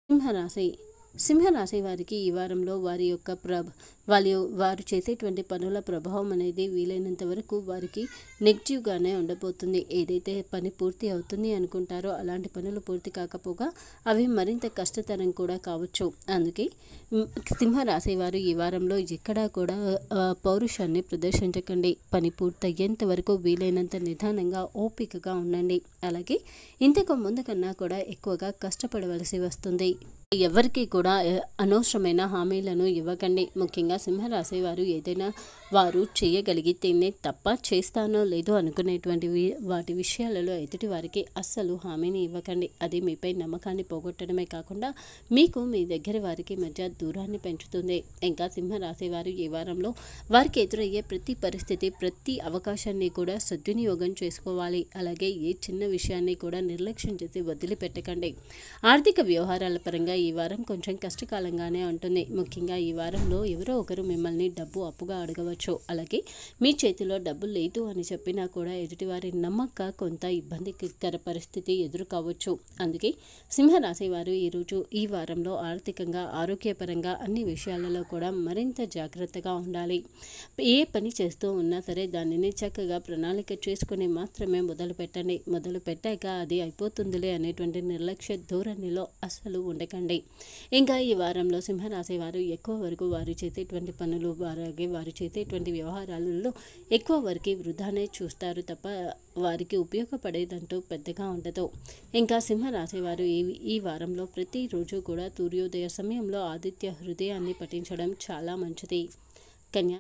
సింహరాశి సింహరాశి వారికి ఈ వారంలో వారి యొక్క వారు చేసేటువంటి పనుల ప్రభావం అనేది వీలైనంత వరకు వారికి నెగిటివ్గానే ఉండబోతుంది. ఏదైతే పని పూర్తి అవుతుంది అనుకుంటారో అలాంటి పనులు పూర్తి కాకపోగా అవి మరింత కష్టతరం కూడా కావచ్చు. అందుకే సింహరాశి వారు ఈ వారంలో ఎక్కడా కూడా పౌరుషాన్ని ప్రదర్శించకండి. పని పూర్తయ్యేంత వరకు వీలైనంత నిదానంగా ఓపికగా ఉండండి. అలాగే ఇంతకు ముందు కన్నా కూడా ఎక్కువగా కష్టపడవలసి వస్తుంది. ఎవరికి కూడా అనవసరమైన హామీలను ఇవ్వకండి. ముఖ్యంగా సింహరాశి వారు ఏదైనా వారు చేయగలిగితేనే తప్ప చేస్తానో లేదో అనుకునేటువంటి వాటి విషయాలలో ఎదుటి వారికి అస్సలు హామీని ఇవ్వకండి. అది మీపై నమ్మకాన్ని పోగొట్టడమే కాకుండా మీకు మీ దగ్గర వారికి మధ్య దూరాన్ని పెంచుతుంది. ఇంకా సింహరాశి వారు ఈ వారంలో వారికి ఎదురయ్యే ప్రతి పరిస్థితి, ప్రతి అవకాశాన్ని కూడా సద్వినియోగం చేసుకోవాలి. అలాగే ఏ చిన్న విషయాన్ని కూడా నిర్లక్ష్యం చేసి వదిలిపెట్టకండి. ఆర్థిక వ్యవహారాల పరంగా ఈ వారం కొంచెం కష్టకాలంగానే ఉంటుంది. ముఖ్యంగా ఈ వారంలో ఎవరో ఒకరు మిమ్మల్ని డబ్బు అప్పుగా అడగవచ్చు. అలాగే మీ చేతిలో డబ్బు లేదు అని చెప్పినా కూడా ఎదుటివారి నమ్మక కొంత ఇబ్బందికర పరిస్థితి ఎదురు కావచ్చు. అందుకే సింహరాశి వారు ఈ వారంలో ఆర్థికంగా, ఆరోగ్యపరంగా అన్ని విషయాలలో కూడా మరింత జాగ్రత్తగా ఉండాలి. ఏ పని చేస్తూ ఉన్నా సరే దానిని చక్కగా ప్రణాళిక చేసుకుని మాత్రమే మొదలు పెట్టండి. మొదలు పెట్టాక అది అయిపోతుందిలే అనేటువంటి నిర్లక్ష్య ధోరణిలో అస్సలు ఉండకండి. ఇంకా ఈ వారంలో సింహరాశి వారు ఎక్కువ వరకు వారు చేసేటువంటి పనులు, అలాగే వారు చేసేటువంటి వ్యవహారాలలో ఎక్కువ వరకు వృధానే చూస్తారు తప్ప వారికి ఉపయోగపడేదంటూ పెద్దగా ఉండదు. ఇంకా సింహరాశి వారు ఈ వారంలో ప్రతిరోజు కూడా సూర్యోదయ సమయంలో ఆదిత్య హృదయాన్ని పఠించడం చాలా మంచిది. కన్యా